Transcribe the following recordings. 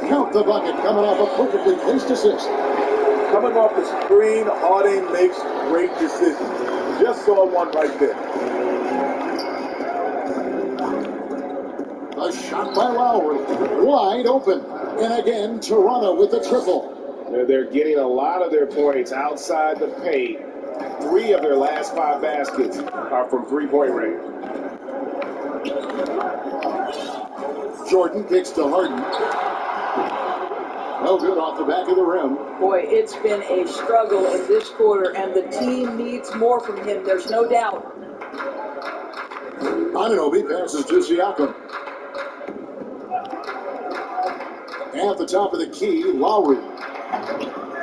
Count the bucket coming off a perfectly placed assist. Coming off the screen, Harding makes great decisions. Just saw one right there. A shot by Lowry, wide open. And again, Toronto with the triple. They're getting a lot of their points outside the paint. 3 of their last 5 baskets are from three-point range. Jordan kicks to Harden. No good off the back of the rim. Boy, it's been a struggle in this quarter, and the team needs more from him. There's no doubt. Anunoby passes to Siakam. At the top of the key, Lowry.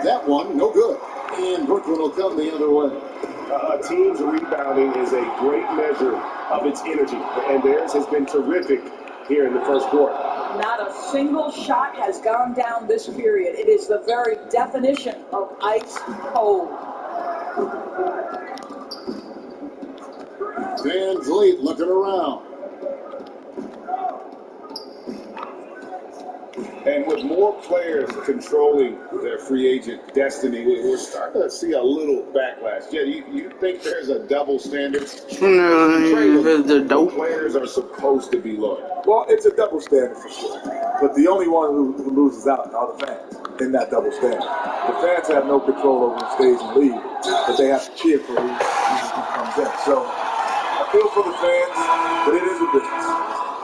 That one, no good. And Brooklyn will come the other way. A team's rebounding is a great measure of its energy, and theirs has been terrific here in the first quarter. Not a single shot has gone down this period. It is the very definition of ice cold. Van Vliet looking around. And with more players controlling their free agent destiny, we're starting to see a little backlash. Yeah, you think there's a double standard? The dope players are supposed to be loyal. Well, it's a double standard for sure. But the only one who loses out are the fans in that double standard. The fans have no control over who stays in the league, but they have to cheer for who comes in. So I feel for the fans, but it is a business.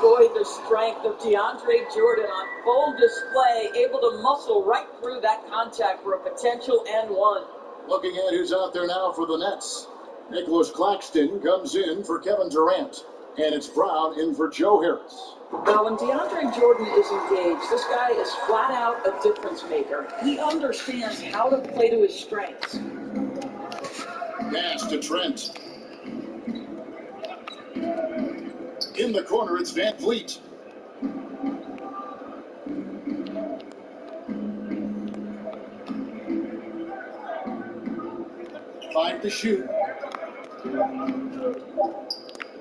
Boy, the strength of DeAndre Jordan on full display, able to muscle right through that contact for a potential and one. Looking at who's out there now for the Nets. Nicholas Claxton comes in for Kevin Durant. And it's Brown in for Joe Harris. Now, when DeAndre Jordan is engaged, this guy is flat out a difference maker. He understands how to play to his strengths. Pass to Trent. In the corner, it's Van Vliet. Five to shoot.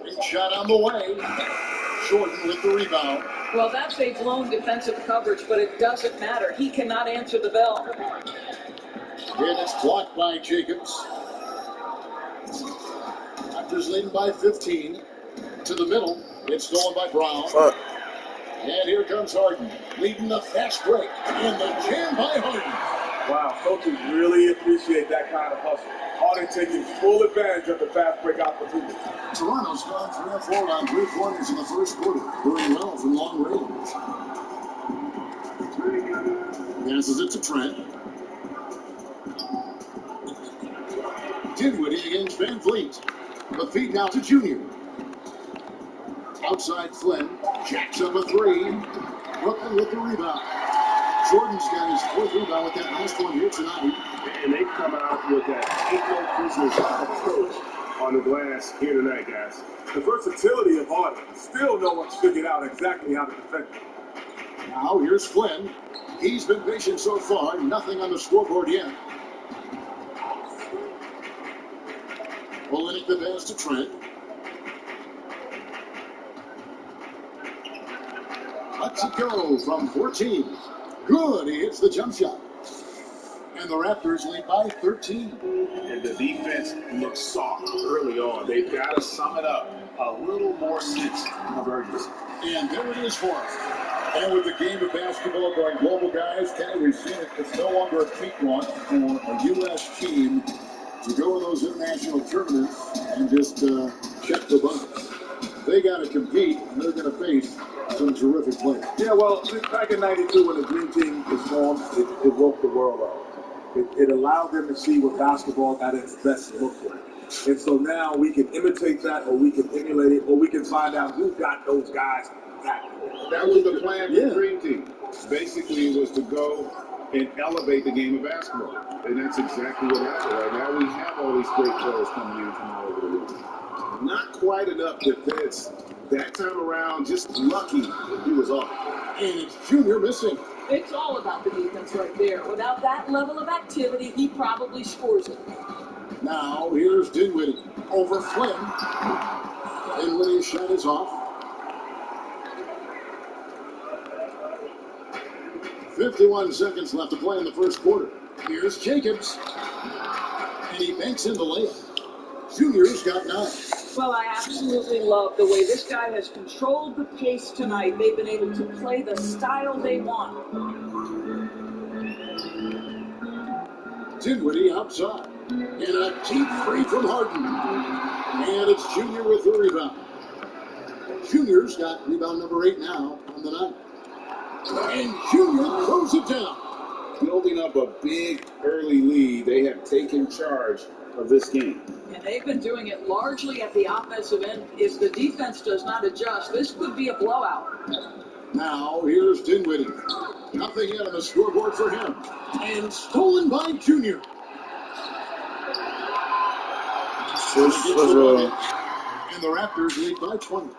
Big shot on the way. Jordan with the rebound. Well, that's a blown defensive coverage, but it doesn't matter. He cannot answer the bell. And it's blocked by Jacobs. Raptors leading by 15. To the middle. It's stolen by Brown. And here comes Harden, leading the fast break. And the jam by Harden. Wow, coaches really appreciate that kind of hustle. Harden taking full advantage of the fast break opportunity. Toronto's gone 3 of 4 on 3 pointers in the first quarter, doing well from long range. Passes it to Trent. Dinwiddie against Van Vliet. The feed now to Junior. Outside Flynn, jacks up a 3. Brooklyn with the rebound. Jordan's got his 4th rebound with that last one here tonight. And they come out with that ain't no business approach on the glass here tonight, guys. The versatility of Harden. Still no one's figured out exactly how to defend him. Now here's Flynn. He's been patient so far. Nothing on the scoreboard yet. Olenek the pass to Trent. Lets it go from 14. Good. He hits the jump shot. And the Raptors lead by 13. And the defense looks soft early on. They've got to sum it up. A little more sense of urgency. And there it is for us. And with the game of basketball going global, guys, Kenny, we've seen it. It's no longer a cakewalk for a U.S. team to go in those international tournaments and just check the buckets. They got to compete, and they're going to face some terrific players. Yeah, well, back in '92 when the Dream Team was formed, it woke the world up. It allowed them to see what basketball at its best looked like. And so now we can imitate that, or we can emulate it, or we can find out who got those guys back. That was the plan for the Dream Team. Basically, it was to go and elevate the game of basketball. And that's exactly what happened. Right now we have all these great players coming in from all over the world. Not quite enough defense that time around, just lucky he was off. And it's Junior missing. It's all about the defense right there. Without that level of activity, he probably scores it. Now here's Dinwiddie over Flynn. Dinwiddie's shot is off. 51 seconds left to play in the first quarter. Here's Jacobs. And he banks in the layup. Junior's got 9. Well, I absolutely love the way this guy has controlled the pace tonight. They've been able to play the style they want. Dinwiddie outside. And a deep three from Harden. And it's Junior with the rebound. Junior's got rebound number 8 now on the night. And Junior throws it down. Building up a big early lead, they have taken charge of this game. And they've been doing it largely at the offensive end. If the defense does not adjust, this could be a blowout. Now here's Dinwiddie. Nothing yet on the scoreboard for him. And stolen by Junior. And the Raptors lead by 20.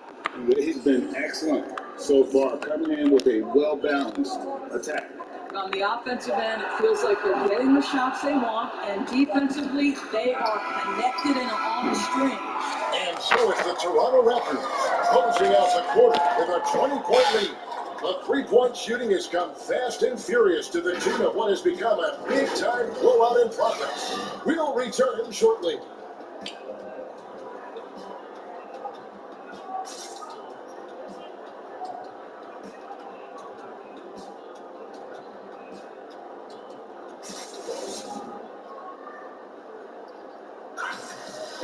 He's been excellent so far, coming in with a well-balanced attack. On the offensive end, it feels like they're getting the shots they want, and defensively, they are connected and on the string. And so it's the Toronto Raptors closing out the quarter with a 20-point lead. The three-point shooting has come fast and furious to the tune of what has become a big-time blowout in progress. We'll return shortly.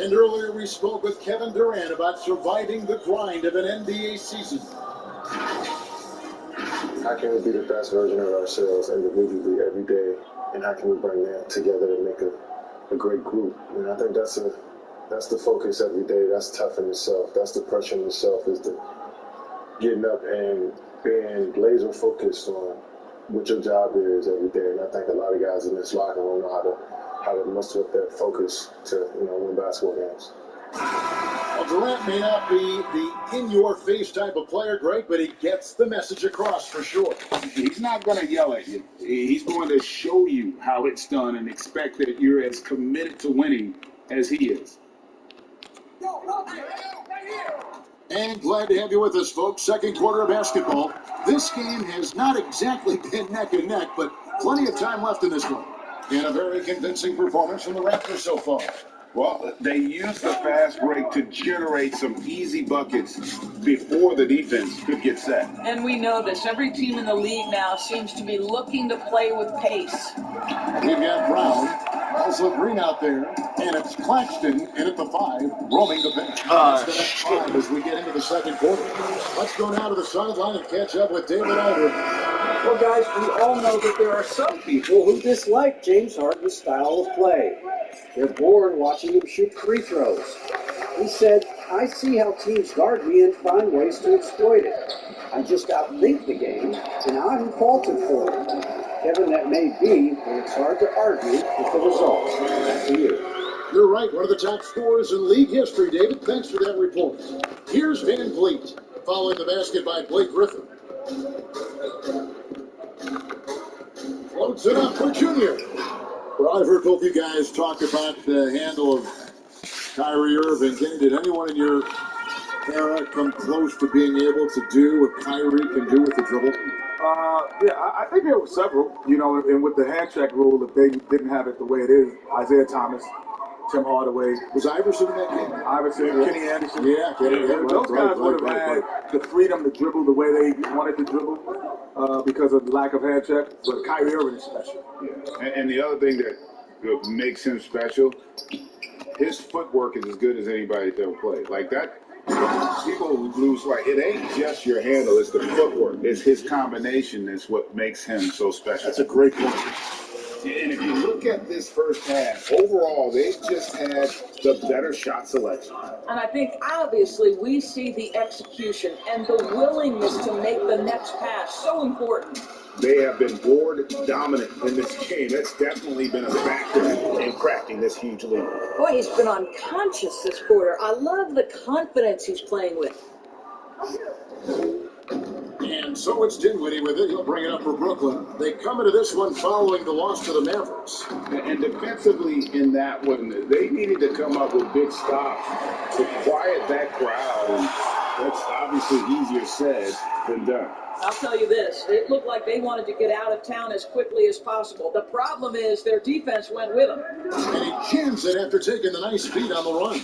And earlier we spoke with Kevin Durant about surviving the grind of an NBA season. How can we be the best version of ourselves individually every day, and how can we bring that together to make a great group? And I think that's the focus every day. That's tough in itself. That's the pressure in itself, is the getting up and being laser focused on what your job is every day. And I think a lot of guys in this locker room know how to muster up that focus to win basketball games. Well, Durant may not be the in-your-face type of player, Greg, but he gets the message across for sure. He's not going to yell at you. He's going to show you how it's done and expect that you're as committed to winning as he is. And glad to have you with us, folks. Second quarter of basketball. This game has not exactly been neck and neck, but plenty of time left in this one. And a very convincing performance from the Raptors so far. Well, they used the fast break to generate some easy buckets before the defense could get set. And we know this. Every team in the league now seems to be looking to play with pace. We've got Brown, also Green out there, and it's Claxton in at the 5, roaming the bench. That's the next 5 as we get into the second quarter. Let's go now to the sideline and catch up with David Aldridge. Well, guys, we all know that there are some people who dislike James Harden's style of play. They're bored watching him shoot free throws. He said, "I see how teams guard me and find ways to exploit it. I just outthink the game, and I'm faulted for it." Kevin, that may be, but it's hard to argue with the results. Back to you. You're right, one of the top scorers in league history, David. Thanks for that report. Here's Van Vliet, following the basket by Blake Griffin. Floats it up for Junior. Well, I've heard both you guys talk about the handle of Kyrie Irving. Did anyone in your era come close to being able to do what Kyrie can do with the dribble? Yeah, I think there were several, and with the hand check rule, if they didn't have it the way it is, Isaiah Thomas, Tim Hardaway. Was Iverson in that game? Iverson, Kenny Anderson. Yeah, those guys would have had the freedom to dribble the way they wanted to dribble because of the lack of hand check. But Kyrie Irving is special. Yeah. And the other thing that makes him special, his footwork is as good as anybody's ever played. Like that, people lose sight. It ain't just your handle, it's the footwork. It's his combination that's what makes him so special. That's a great point. And if you look at this first half, overall, they just had the better shot selection. And I think, obviously, we see the execution and the willingness to make the next pass so important. They have been board dominant in this game. That's definitely been a factor in cracking this huge lead. Boy, he's been unconscious this quarter. I love the confidence he's playing with. And so it's Dinwiddie with it. He'll bring it up for Brooklyn. They come into this one following the loss to the Mavericks. And defensively in that one, they needed to come up with big stops to quiet that crowd. And that's obviously easier said than done. I'll tell you this, it looked like they wanted to get out of town as quickly as possible. The problem is their defense went with them. And he jams it after taking the nice feed on the run.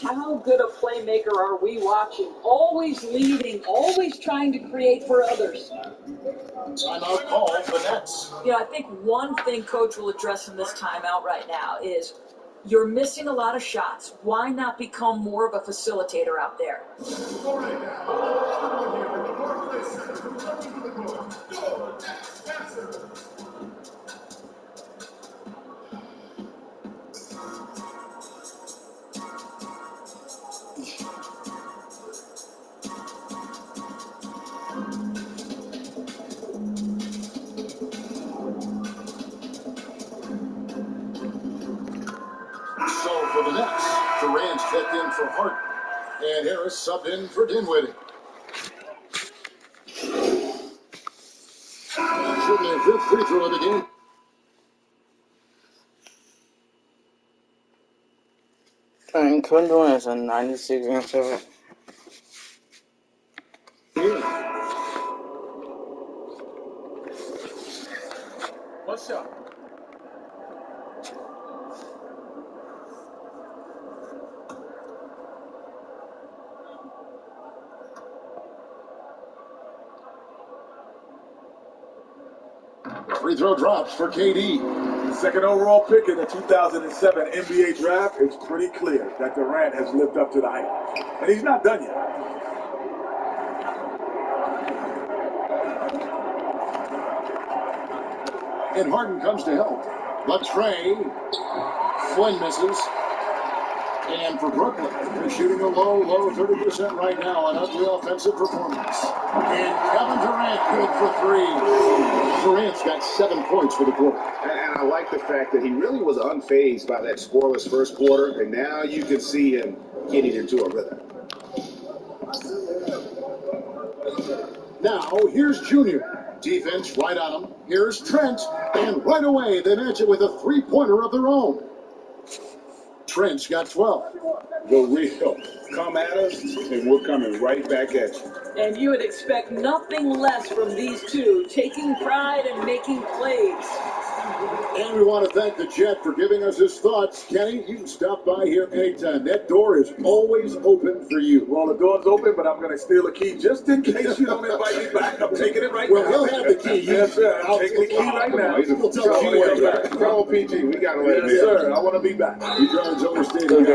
How good a playmaker are we watching? Always leading, always trying to create for others. Timeout call for the Nets. I think one thing Coach will address in this timeout right now is you're missing a lot of shots. Why not become more of a facilitator out there? So for the Nets, Durant checked in for Hart, and Harris subbed in for Dinwiddie. Shooting their fifth free throw of the game. And Kundun is a 96 and 7. What's up? Free throw drops for KD. Second overall pick in the 2007 NBA draft. It's pretty clear that Durant has lived up to the hype. And he's not done yet. And Harden comes to help. But Trey, Flynn misses. And for Brooklyn, they're shooting a low 30% right now on ugly offensive performance. And Kevin Durant good for three. Durant's got 7 points for the quarter. And I like the fact that he really was unfazed by that scoreless first quarter, and now you can see him getting into a rhythm. Now, here's Junior. Defense right on him. Here's Trent. And right away, they match it with a three-pointer of their own. Trent's got 12. The real. Come at us, and we're coming right back at you. And you would expect nothing less from these two, taking pride and making plays. And we want to thank the Jet for giving us his thoughts. Kenny, you can stop by here anytime. That door is always open for you. Well, the door's open, but I'm going to steal a key just in case you don't invite me back. I'm taking it right now. Well, he'll have the key. Yes, sir. I'll take the key right now. We'll tell you Tell PG, we got to let him Yes, sir. I want to be back. He drives overstated.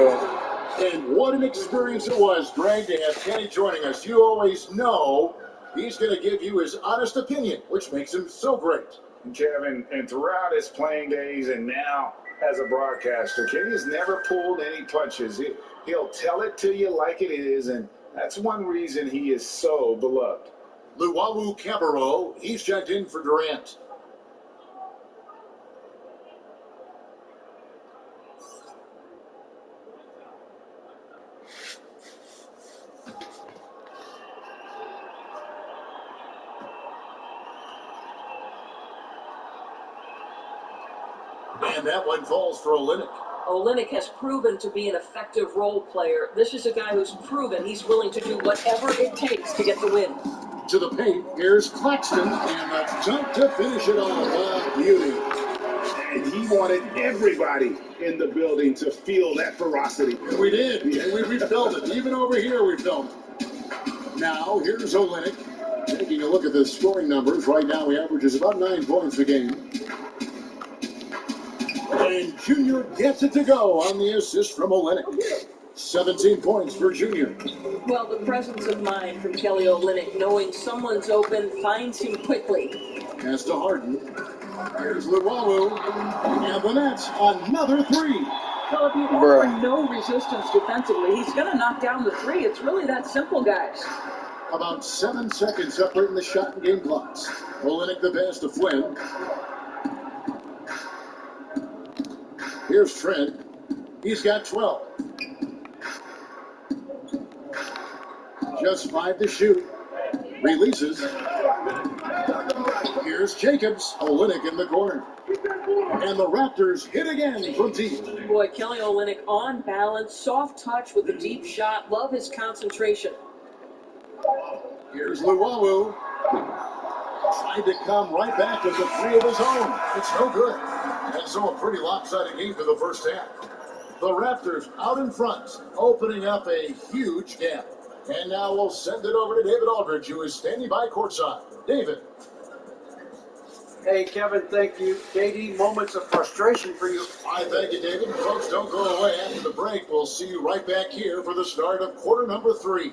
And what an experience it was, Greg, to have Kenny joining us. You always know he's going to give you his honest opinion, which makes him so great. Kevin, and throughout his playing days and now as a broadcaster, Kenny's never pulled any punches. He'll tell it to you like it is, and that's one reason he is so beloved. Luwawu Cabarro, he's checked in for Durant. And that one falls for Olynyk. Olynyk has proven to be an effective role player. This is a guy who's proven he's willing to do whatever it takes to get the win. To the paint, here's Claxton, and a dunk to finish it off. Beauty. And he wanted everybody in the building to feel that ferocity. And we did, and we felt it. Even over here, we felt it. Now, here's Olynyk. Taking a look at the scoring numbers. Right now, he averages about 9 points a game. And Junior gets it to go on the assist from Olynyk. 17 points for Junior. Well, the presence of mind from Kelly Olynyk, knowing someone's open, finds him quickly. Pass to Harden. Here's Luwawu. And the Nets, another three. Well, if you offer no resistance defensively, he's going to knock down the three. It's really that simple, guys. About 7 seconds separating the shot and game clocks. Olynyk the pass to Flynn. Here's Trent. He's got 12. Just 5 to shoot. Releases. Here's Jacobs. Olynyk in the corner. And the Raptors hit again from deep. Boy, Kelly Olynyk on balance, soft touch with the deep shot. Love his concentration. Here's Luwawu. Tried to come right back with the three of his own. It's no good. And so a pretty lopsided game for the first half. The Raptors out in front, opening up a huge gap. And now we'll send it over to David Aldridge, who is standing by courtside. David. Hey, Kevin, thank you. KD, moments of frustration for you. I thank you, David. Folks, don't go away after the break. We'll see you right back here for the start of quarter number 3.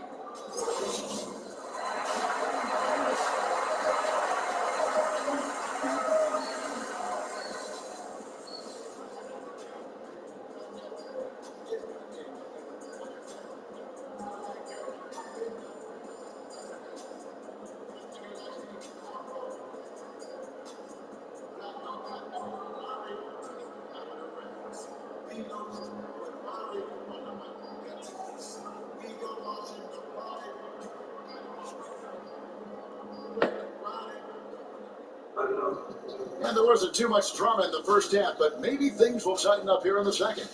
And there wasn't too much drama in the first half, but maybe things will tighten up here in the second.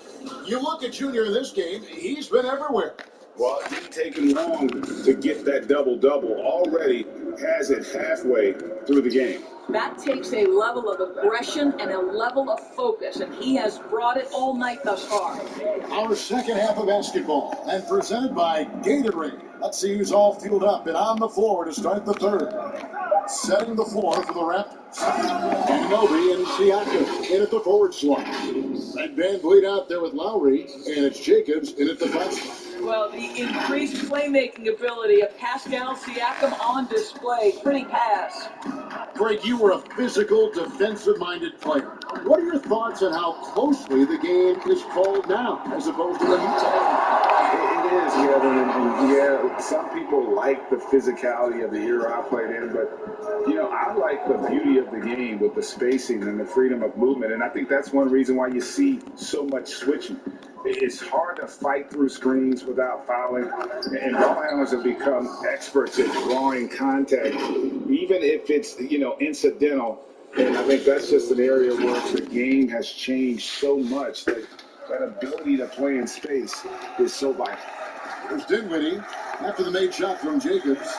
You look at Junior in this game, he's been everywhere. Well, it didn't take him long to get that double-double. Already has it halfway through the game. That takes a level of aggression and a level of focus, and he has brought it all night thus far. Our second half of basketball, and presented by Gatorade. Let's see who's all fueled up and on the floor to start the third. Setting the floor for the Raptors. Anunoby and Siakam in at the forward slot. And Van Vliet out there with Lowry, and it's Jacobs in at the 5 slot. Well, the increased playmaking ability of Pascal Siakam on display. Pretty pass. Greg, you were a physical, defensive-minded player. What are your thoughts on how closely the game is called now, as opposed to the Heat? It is, Kevin, and yeah, some people like the physicality of the era I played in, but, I like the beauty of the game with the spacing and the freedom of movement, and I think that's one reason why you see so much switching. It's hard to fight through screens without fouling, and ball handlers have become experts at drawing contact, even if it's, incidental, and I think that's just an area where the game has changed so much that ability to play in space is so vital. There's Dinwiddie after the made shot from Jacobs.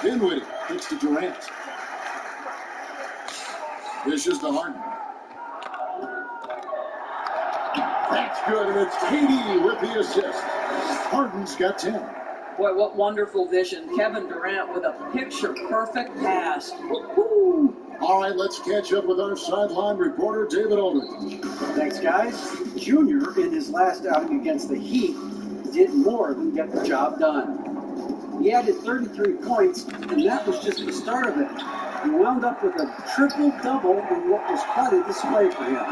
Dinwiddie kicks to Durant. Dishes to Harden. That's good, and it's KD with the assist. Harden's got 10. Boy, what wonderful vision. Kevin Durant with a picture-perfect pass. Woo-hoo. All right, let's catch up with our sideline reporter, David Aldridge. Thanks, guys. Junior, in his last outing against the Heat, did more than get the job done. He added 33 points, and that was just the start of it. He wound up with a triple-double in what was quite a display for him.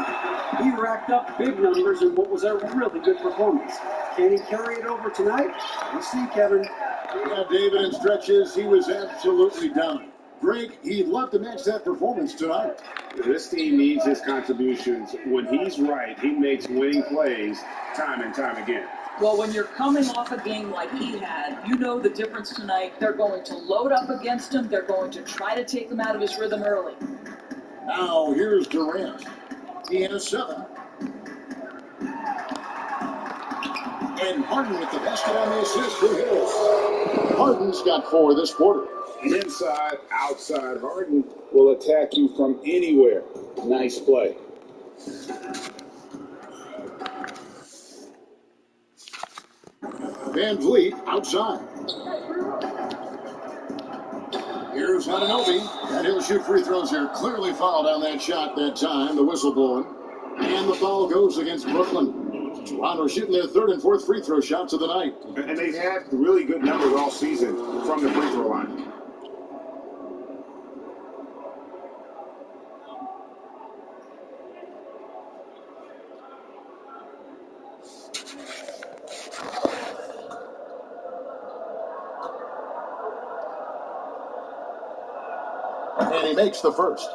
He racked up big numbers in what was a really good performance. Can he carry it over tonight? We'll see, Kevin. Yeah, David, in stretches, he was absolutely down. Greg, he'd love to match that performance tonight. This team needs his contributions. When he's right, he makes winning plays time and time again. Well, when you're coming off a game like he had, you know the difference tonight. They're going to load up against him. They're going to try to take him out of his rhythm early. Now, here's Durant. He had a 7. And Harden with the basket on the assist for Hills. Harden's got 4 this quarter. Inside, outside, Harden will attack you from anywhere. Nice play. Van Vliet outside. Here's Anunoby, and he'll shoot free throws here. Clearly fouled on that shot that time, the whistle blowing. And the foul goes against Brooklyn. Toronto shooting their 3rd and 4th free throw shots of the night. And they've had really good numbers all season from the free throw line. And he makes the first.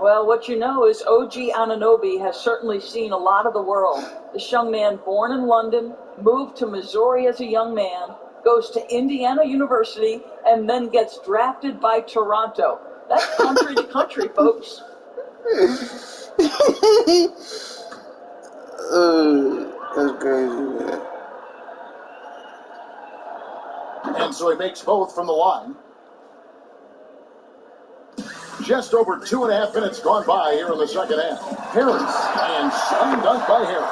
Well, what you know is OG Anunoby has certainly seen a lot of the world. This young man, born in London, moved to Missouri as a young man, goes to Indiana University, and then gets drafted by Toronto. That's country to country, folks. That's crazy, man. And so he makes both from the line. Just over 2.5 minutes gone by here in the second half. Harris, and slam dunk by Harris.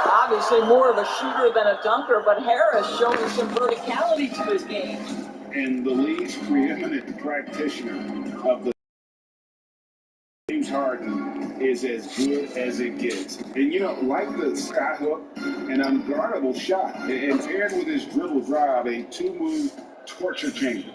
Obviously more of a shooter than a dunker, but Harris showing some verticality to his game. And the league's preeminent practitioner of the James Harden is as good as it gets. And, you know, like the skyhook, an unguardable shot, and paired with his dribble drive, a two-move torture chamber.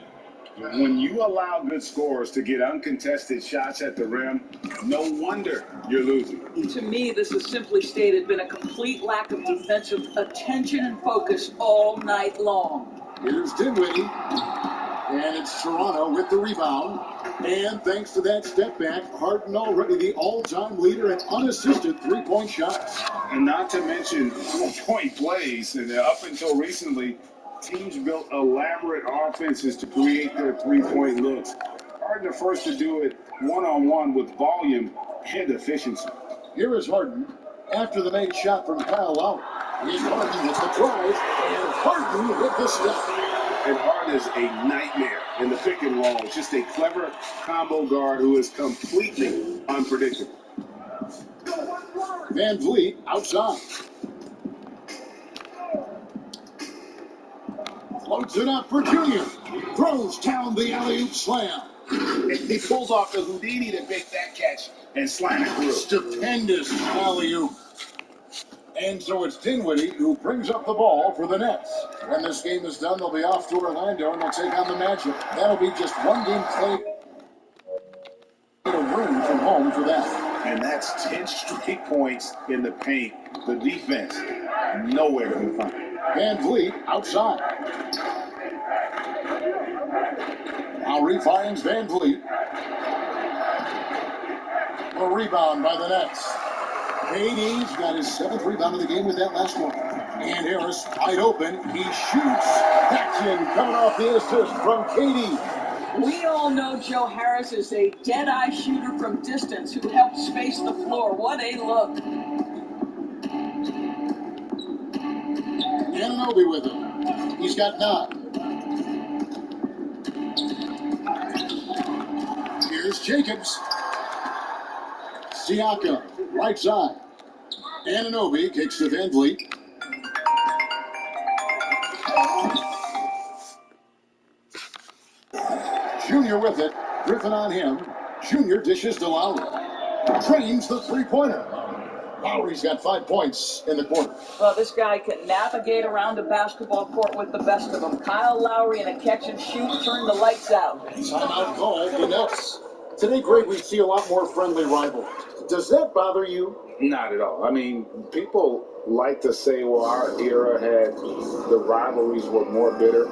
When you allow good scorers to get uncontested shots at the rim, no wonder you're losing. To me, this has simply stated been a complete lack of defensive attention and focus all night long. Here's Dinwiddie, and it's Toronto with the rebound. And thanks to that step back, Harden already the all-time leader in unassisted three-point shots. And not to mention 4-point plays. And up until recently, teams built elaborate offenses to create their three-point looks. Harden the first to do it one-on-one with volume and efficiency. Here is Harden after the made shot from Kyle Lowry. Here's Harden with the drive, and Harden with the step. And Harden is a nightmare in the pick and roll. Just a clever combo guard who is completely unpredictable. Van Vliet outside. Floats it up for Junior. Throws down the alley-oop slam. He pulls off the Houdini to make that catch and slam it through. Stupendous alley-oop. And so it's Dinwiddie who brings up the ball for the Nets. When this game is done, they'll be off to Orlando and they'll take on the Magic. That'll be just one game played. A room from home for that. And that's 10 straight points in the paint. The defense, nowhere to be found. Van Vliet outside. Lowry finds Van Vliet. A rebound by the Nets. KD's got his 7th rebound of the game with that last one. And Harris wide open. He shoots. That's in, coming off the assist from KD. We all know Joe Harris is a dead-eye shooter from distance who helps space the floor. What a look. Anunoby with him. He's got 9. Here's Jacobs. Siakam, right side. Anunoby kicks to Van Vliet. Junior with it. Griffin on him. Junior dishes to Lowry. Trains the three-pointer. Lowry's got 5 points in the quarter. Well, this guy can navigate around a basketball court with the best of them. Kyle Lowry in a catch and shoot turned the lights out. Timeout called the Nets. Today, Greg, we see a lot more friendly rivalries. Does that bother you? Not at all. I mean, people like to say, well, our era had the rivalries were more bitter.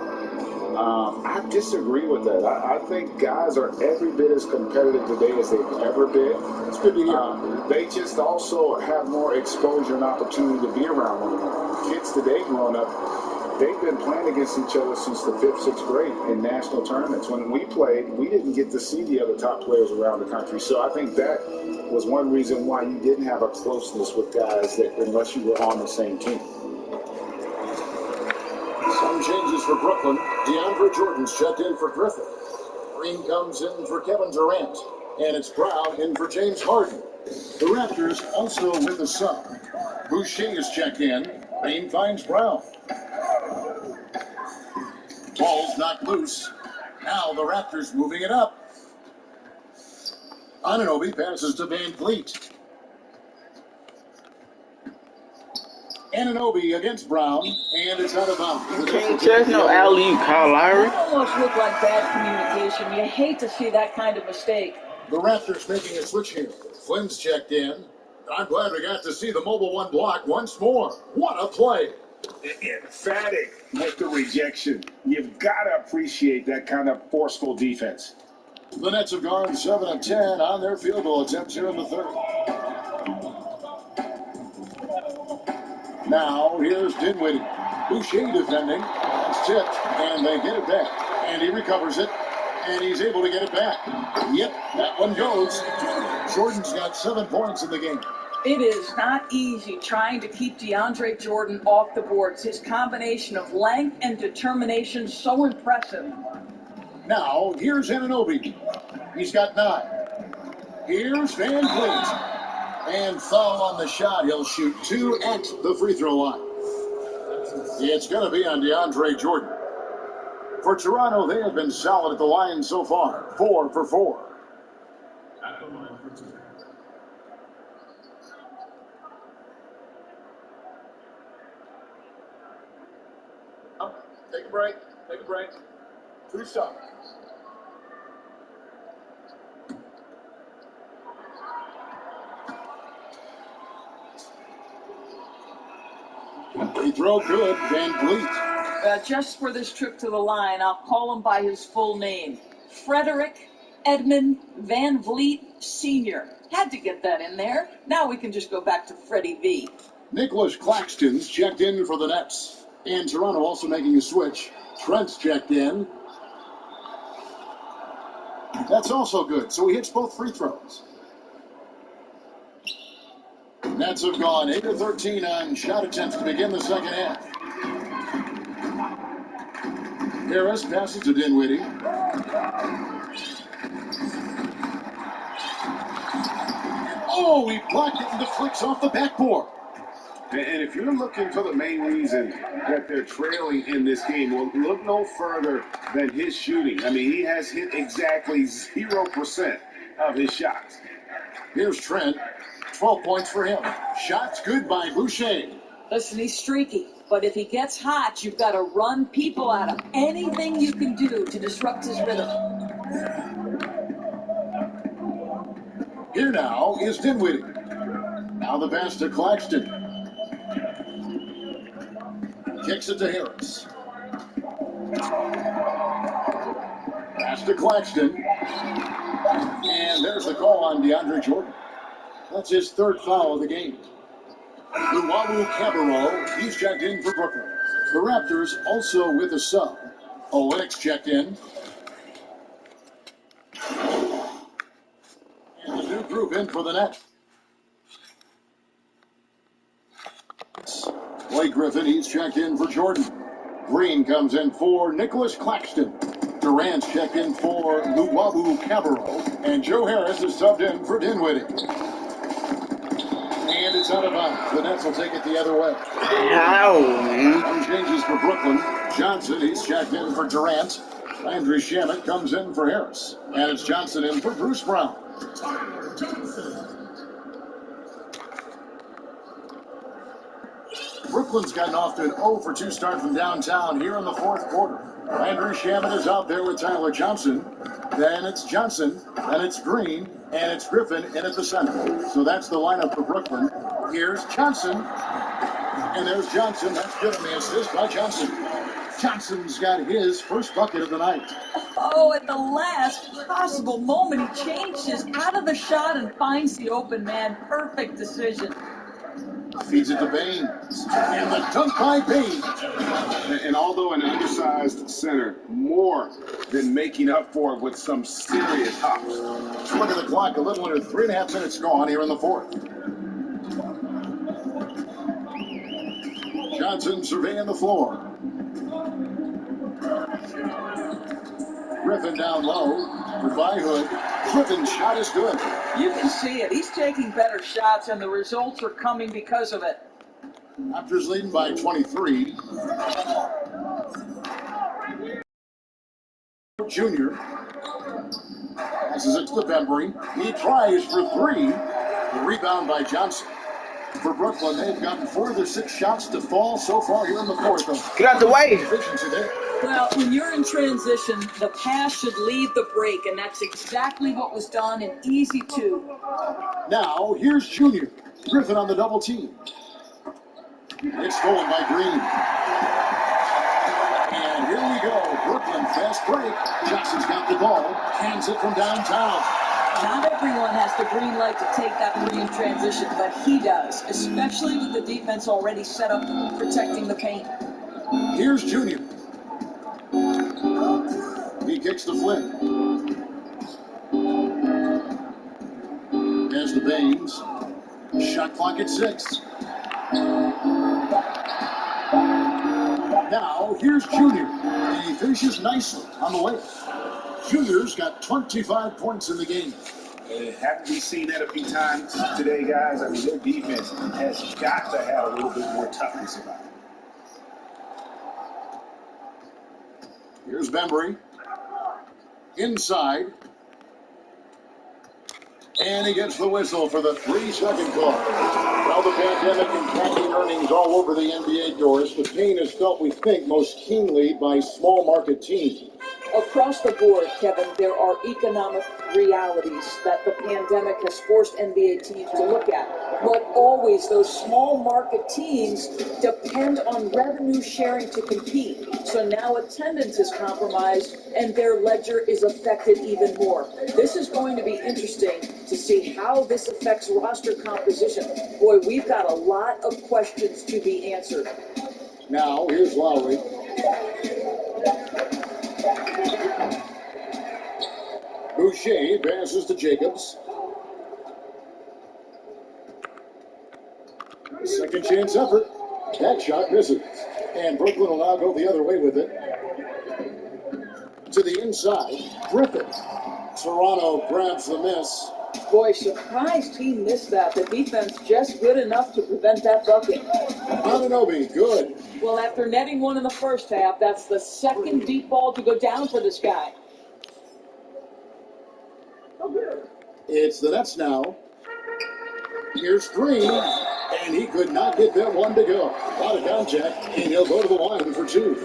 I disagree with that. I think guys are every bit as competitive today as they've ever been. It's good to hear. They just also have more exposure and opportunity to be around one another. Kids today growing up, they've been playing against each other since the 5th, 6th grade in national tournaments. When we played, we didn't get to see the other top players around the country. So I think that was one reason why you didn't have a closeness with guys that unless you were on the same team. Some changes for Brooklyn. DeAndre Jordan's checked in for Griffin. Green comes in for Kevin Durant. And it's Brown in for James Harden. The Raptors also with a sub. Boucher is checked in. Green finds Brown. Ball's knocked loose. Now the Raptors moving it up. Anunoby passes to Van Vliet. Anunoby against Brown, and it's out of bounds. There's no alley-oop, Kyle Lowry. That almost looked like bad communication. You hate to see that kind of mistake. The Raptors making a switch here. Flynn's checked in. I'm glad we got to see the mobile one block once more. What a play. Emphatic with the rejection. You've got to appreciate that kind of forceful defense. The Nets have gone 7 of 10 on their field goal attempts here in the third. Now, here's Dinwiddie. Boucher defending. That's tipped, and they get it back. And he recovers it, and he's able to get it back. Yep, that one goes. Jordan's got 7 points in the game. It is not easy trying to keep DeAndre Jordan off the boards. His combination of length and determination so impressive. Now, here's Anunoby. He's got 9. Here's Van Vliet. And foul on the shot. He'll shoot 2 at the free throw line. It's going to be on DeAndre Jordan. For Toronto, they have been solid at the line so far. 4 for 4. At the line for 2. Take a break. Take a break. 2 shots. Free throw good. Van Vliet. Just for this trip to the line, I'll call him by his full name. Frederick Edmund Van Vliet Sr. Had to get that in there. Now we can just go back to Freddie V. Nicholas Claxton's checked in for the Nets. And Toronto also making a switch. Trent's checked in. That's also good. So he hits both free throws. Nets have gone 8 of 13 on shot attempts to begin the second half. Harris passes to Dinwiddie. Oh, he blocked it and deflects off the backboard. And if you're looking for the main reason that they're trailing in this game, well, look no further than his shooting. I mean, he has hit exactly 0% of his shots. Here's Trent. 12 points for him. Shots good by Boucher. Listen, he's streaky, but if he gets hot, you've got to run people at him. Anything you can do to disrupt his rhythm. Here now is Dinwiddie. Now the pass to Claxton. Kicks it to Harris. Pass to Claxton. And there's the call on DeAndre Jordan. That's his 3rd foul of the game. Luwawu Cabarro, he's checked in for Brooklyn. The Raptors also with a sub. Olynyk checked in. And the new group in for the Nets. Blake Griffin, he's checked in for Jordan. Green comes in for Nicholas Claxton. Durant's checked in for Luwawu Cabarro. And Joe Harris is subbed in for Dinwiddie. And it's out of bounds. The Nets will take it the other way. How, man? Some changes for Brooklyn. Johnson, he's checked in for Durant. Landry Shamet comes in for Harris. And it's Johnson in for Bruce Brown. Brooklyn's gotten off to an 0 for 2 start from downtown here in the 4th quarter. Landry Shamet is out there with Tyler Johnson. Then it's Johnson. Then it's Green. And it's Griffin in at the center. So that's the lineup for Brooklyn. Here's Johnson. And there's Johnson. That's good on the assist by Johnson. Johnson's got his first bucket of the night. Oh, at the last possible moment, he changes out of the shot and finds the open man. Perfect decision. Feeds it to Baines. And the dunk by Baines. And although an undersized center, more than making up for it with some serious hops. Let's look at the clock. A little under 3.5 minutes gone here in the 4th. Johnson surveying the floor. Griffin down low. Goodbye, Hood. Griffin's shot is good. You can see it. He's taking better shots, and the results are coming because of it. Raptors leading by 23. Junior passes it to Bembry. He tries for 3. The rebound by Johnson. For Brooklyn, they've gotten 4 of their 6 shots to fall so far here in the 4th. Get out the way. Efficiency there. Well, when you're in transition, the pass should lead the break, and that's exactly what was done in easy 2. Now, here's Junior. Griffin on the double team. It's stolen by Green. And here we go. Brooklyn fast break. Johnson's got the ball. Hands it from downtown. Not everyone has the green light to take that 3 in transition, but he does, especially with the defense already set up protecting the paint. Here's Junior. He kicks to Flynn. As the Baines. Shot clock at 6. Now, here's Junior. And he finishes nicely on the way. Junior's got 25 points in the game. Haven't we seen that a few times today, guys? I mean, their defense has got to have a little bit more toughness about it. Here's Bembry. Inside. And he gets the whistle for the 3-second call. Well, the pandemic impacting earnings all over the NBA, Doris. The pain is felt, we think, most keenly by small market teams. Across the board, Kevin, there are economic realities that the pandemic has forced NBA teams to look at. But always, those small market teams depend on revenue sharing to compete. So now attendance is compromised and their ledger is affected even more. This is going to be interesting to see how this affects roster composition. Boy, we've got a lot of questions to be answered. Now, here's Lowry. Boucher passes to Jacobs. Second chance effort. That shot misses. And Brooklyn will now go the other way with it. To the inside. Griffin. Toronto grabs the miss. Boy, surprised he missed that. The defense just good enough to prevent that bucket. Anunoby, good. Well, after netting one in the first half, that's the second deep ball to go down for this guy. It's the Nets now. Here's Green, and he could not get that one to go. A lot of contact, and he'll go to the line for 2.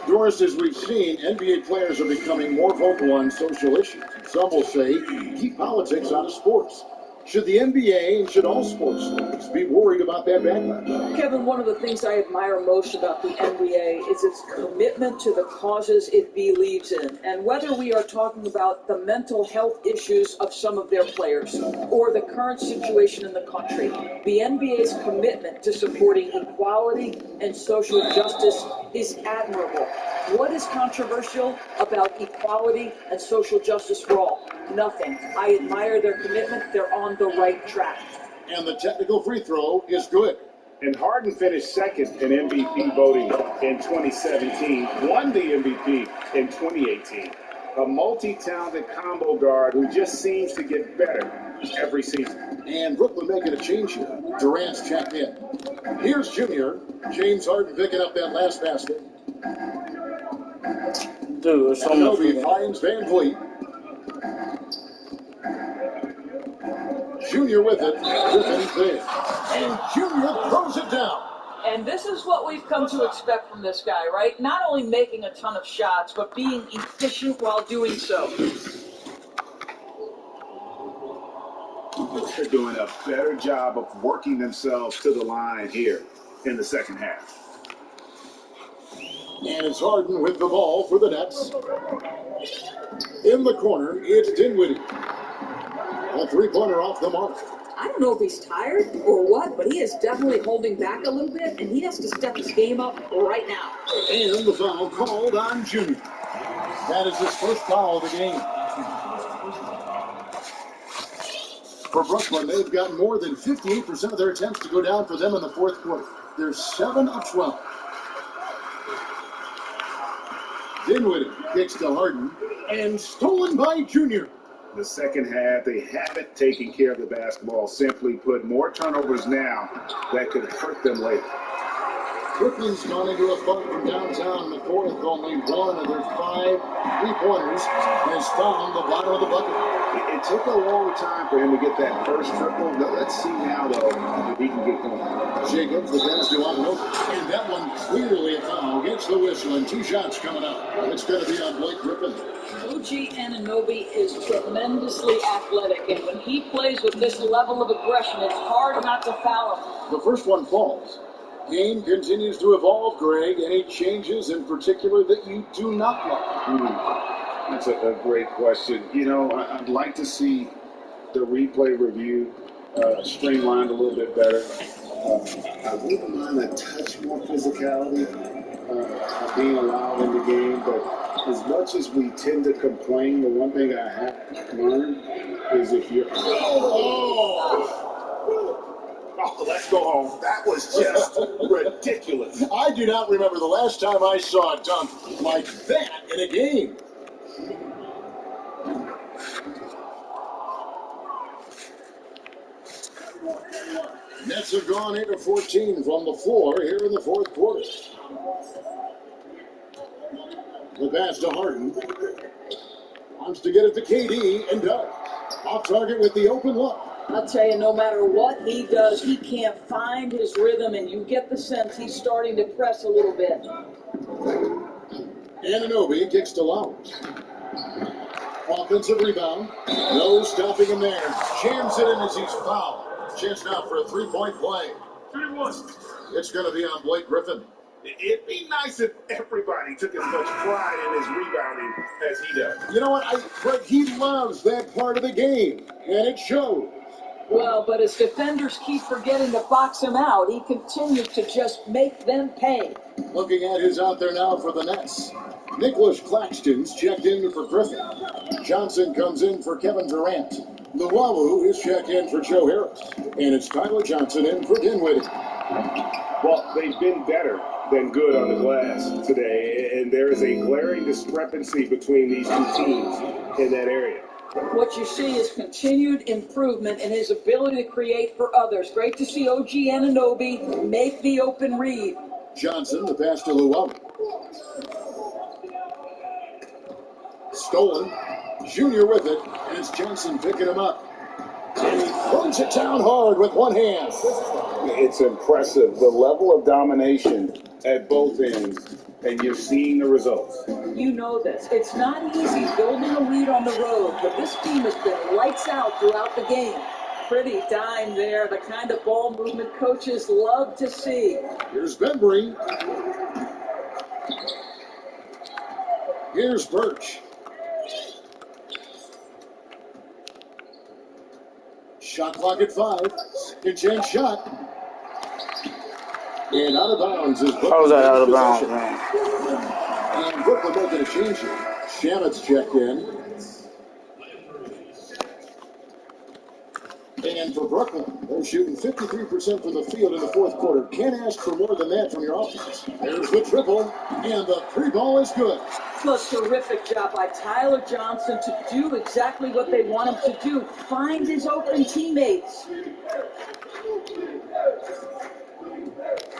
Doris, as we've seen, NBA players are becoming more vocal on social issues. Some will say, keep politics out of sports. Should the NBA and should all sports leagues be worried about that backlash? Kevin, one of the things I admire most about the NBA is its commitment to the causes it believes in. And whether we are talking about the mental health issues of some of their players or the current situation in the country, the NBA's commitment to supporting equality and social justice is admirable. What is controversial about equality and social justice for all? Nothing. I admire their commitment. They're on the right track. And the technical free throw is good. And Harden finished second in MVP voting in 2017, won the MVP in 2018. A multi-talented combo guard who just seems to get better every season. And Brooklyn making a change here. Durant's checked in. Here's Junior. James Harden picking up that last basket. Dude, it's so much. Anunoby finds Van Vliet. Junior with it. Griffin's there. And Junior throws it down. And this is what we've come to expect from this guy, right? Not only making a ton of shots, but being efficient while doing so. They're doing a better job of working themselves to the line here in the second half. And it's Harden with the ball for the Nets. In the corner, it's Dinwiddie. A three-pointer off the mark. I don't know if he's tired or what, but he is definitely holding back a little bit, and he has to step his game up right now. And the foul called on Junior. That is his first foul of the game. For Brooklyn, they've got more than 58% of their attempts to go down for them in the fourth quarter. They're 7 of 12. Dinwiddie kicks to Harden, and stolen by Junior. The second half, they haven't taken care of the basketball. Simply put, more turnovers now that could hurt them later. Brooklyn's gone into a funk from downtown in the fourth. Only one of their 5 3-pointers has found the bottom of the bucket. It took a long time for him to get that first triple. Let's see now, though, if he can get going. Jacobs, the pass to Anunoby. And that one clearly a foul. Gets the whistle, and 2 shots coming up. It's going to be on Blake Griffin. OG Anunoby is tremendously athletic, and when he plays with this level of aggression, it's hard not to foul him. The first one falls. Game continues to evolve, Greg. Any changes in particular that you do not like? That's a great question. You know, I'd like to see the replay review streamlined a little bit better. I wouldn't mind a touch more physicality. being allowed in the game, but as much as we tend to complain, the one thing I have learned is if you're... Oh, let's go home. That was just ridiculous. I do not remember the last time I saw a dunk like that in a game. Nets have gone 8 of 14 from the floor here in the fourth quarter. The pass to Harden. Wants to get it to KD and does. Off target with the open look. I'll tell you, no matter what he does, he can't find his rhythm, and you get the sense he's starting to press a little bit. Anunoby kicks to Lowry. Offensive rebound. No stopping him there. Jams it in as he's fouled. Chance now for a three-point play. 31. It's going to be on Blake Griffin. It'd be nice if everybody took as much pride in his rebounding as he does. You know what? But he loves that part of the game, and it shows. Well, but as defenders keep forgetting to box him out, he continues to just make them pay. Looking at who's out there now for the Nets. Nicholas Claxton's checked in for Griffin. Johnson comes in for Kevin Durant. Luwawu is checked in for Joe Harris. And it's Tyler Johnson in for Dinwiddie. Well, they've been better than good on the glass today, and there is a glaring discrepancy between these two teams in that area. What you see is continued improvement in his ability to create for others. Great to see OG Anunoby make the open read. Johnson, the pass to Luwawu. Stolen. Junior with it, and it's Johnson picking him up. And he throws it down hard with one hand. It's impressive, the level of domination at both ends, and you're seeing the results. You know this. It's not easy building a lead on the road, but this team has been lights out throughout the game. Pretty dime there, the kind of ball movement coaches love to see. Here's Bembry. Here's Birch. Shot clock at 5. Second chance shot. And out of bounds is Brooklyn. How was that out of bounds, man? And Brooklyn making a change here. Shamit's checked in. And for Brooklyn, they're shooting 53% from the field in the fourth quarter. Can't ask for more than that from your offense. There's the triple, and the three ball is good. A terrific job by Tyler Johnson to do exactly what they want him to do. Find his open teammates.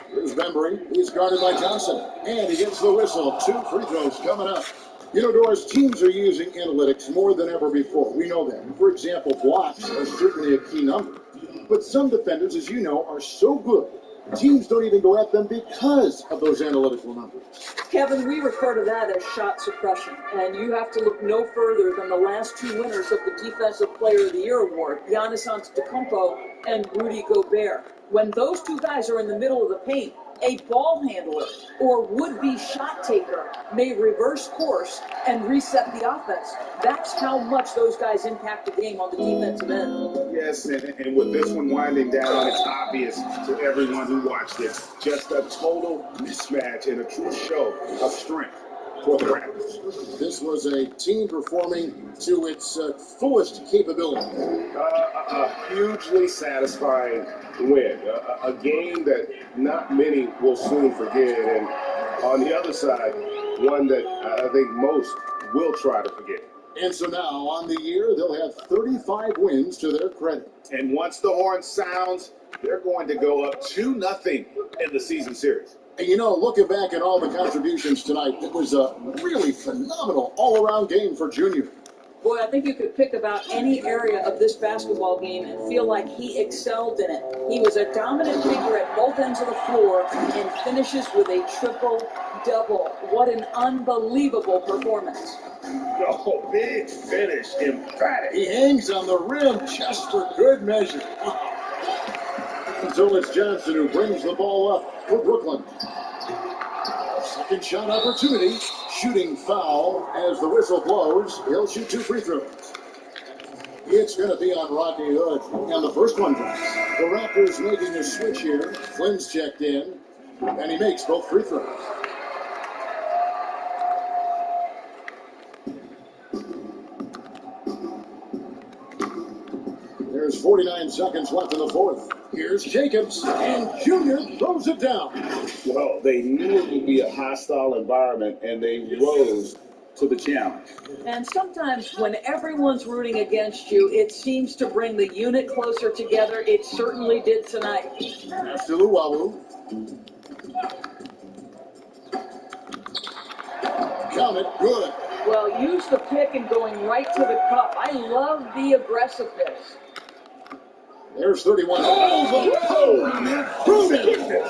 Here's Bembry. He's guarded by Johnson. And he gets the whistle. 2 free throws coming up. You know, Doris, teams are using analytics more than ever before. We know that. For example, blocks are certainly a key number. But some defenders, as you know, are so good, teams don't even go at them because of those analytical numbers. Kevin, we refer to that as shot suppression. And you have to look no further than the last 2 winners of the Defensive Player of the Year award, Giannis Antetokounmpo and Rudy Gobert. When those 2 guys are in the middle of the paint, a ball handler or would-be shot taker may reverse course and reset the offense. That's how much those guys impact the game on the defensive end. Yes, and with this one winding down, it's obvious to everyone who watched it. Just a total mismatch and a true show of strength for the Raptors. This was a team performing to its fullest capability. A hugely satisfying win. A game that not many will soon forget. And on the other side, one that I think most will try to forget. And so now, on the year, they'll have 35 wins to their credit. And once the horn sounds, they're going to go up 2-0 in the season series. And you know, looking back at all the contributions tonight, it was a really phenomenal all-around game for Junior. Boy, I think you could pick about any area of this basketball game and feel like he excelled in it. He was a dominant figure at both ends of the floor and finishes with a triple-double. What an unbelievable performance. Oh, big finish, emphatic. He hangs on the rim just for good measure. So it's Johnson who brings the ball up for Brooklyn. Second shot opportunity. Shooting foul as the whistle blows. He'll shoot 2 free throws. It's going to be on Rodney Hood. And the first one drops. The Raptors making a switch here. Flynn's checked in. And he makes both free throws. 49 seconds left in the fourth. Here's Jacobs, and Junior throws it down. Well, they knew it would be a hostile environment, and they rose to the challenge. And sometimes when everyone's rooting against you, it seems to bring the unit closer together. It certainly did tonight. Pass to Luwawu. Count it, good. Well, use the pick and going right to the cup. I love the aggressiveness. There's 31. Oh, Prudent.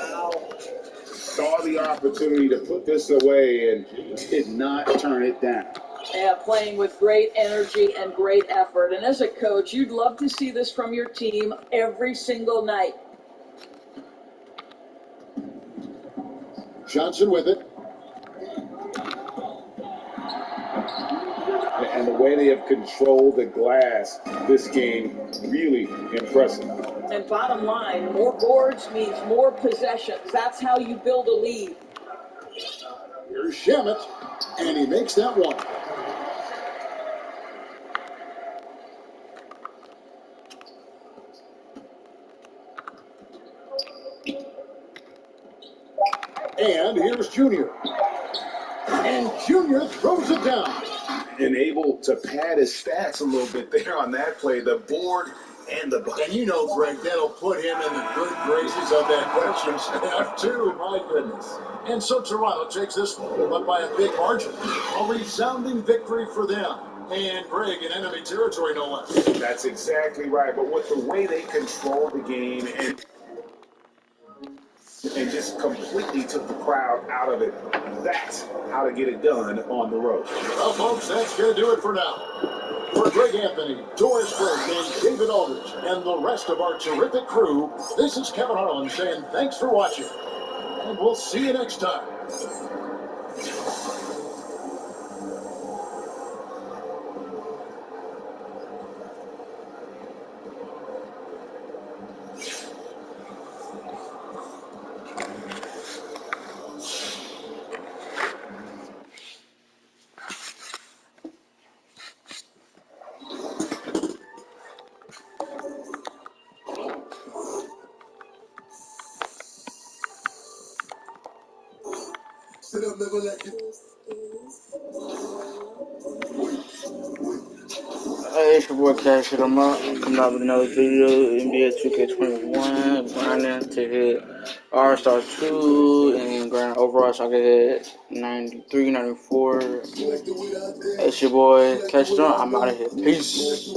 Saw the opportunity to put this away and did not turn it down. Yeah, playing with great energy and great effort. And as a coach, you'd love to see this from your team every single night. Johnson with it. And the way they have controlled the glass this game, really impressive. And bottom line, more boards means more possessions. That's how you build a lead. Here's Shamet, and he makes that one. And here's Junior. And Junior throws it down. And able to pad his stats a little bit there on that play. The board and the bucket. And you know, Greg, that'll put him in the good graces of that coaching staff, too. My goodness. And so Toronto takes this one, but by a big margin. A resounding victory for them. And Greg in enemy territory, no less. That's exactly right. But with the way they controlled the game and just completely took the crowd out of it, that's how to get it done on the road. Well, folks, that's going to do it for now. For Greg Anthony, Doris Burke, and David Aldridge, and the rest of our terrific crew, this is Kevin Harlan saying thanks for watching. And we'll see you next time. Hey, it's your boy Cash It. I'm up. Coming out with another video. NBA 2K21. Grinding to hit R-Star 2 and grinding overall so I can hit 93, 94. It's your boy Cash It. I'm out of here. Peace.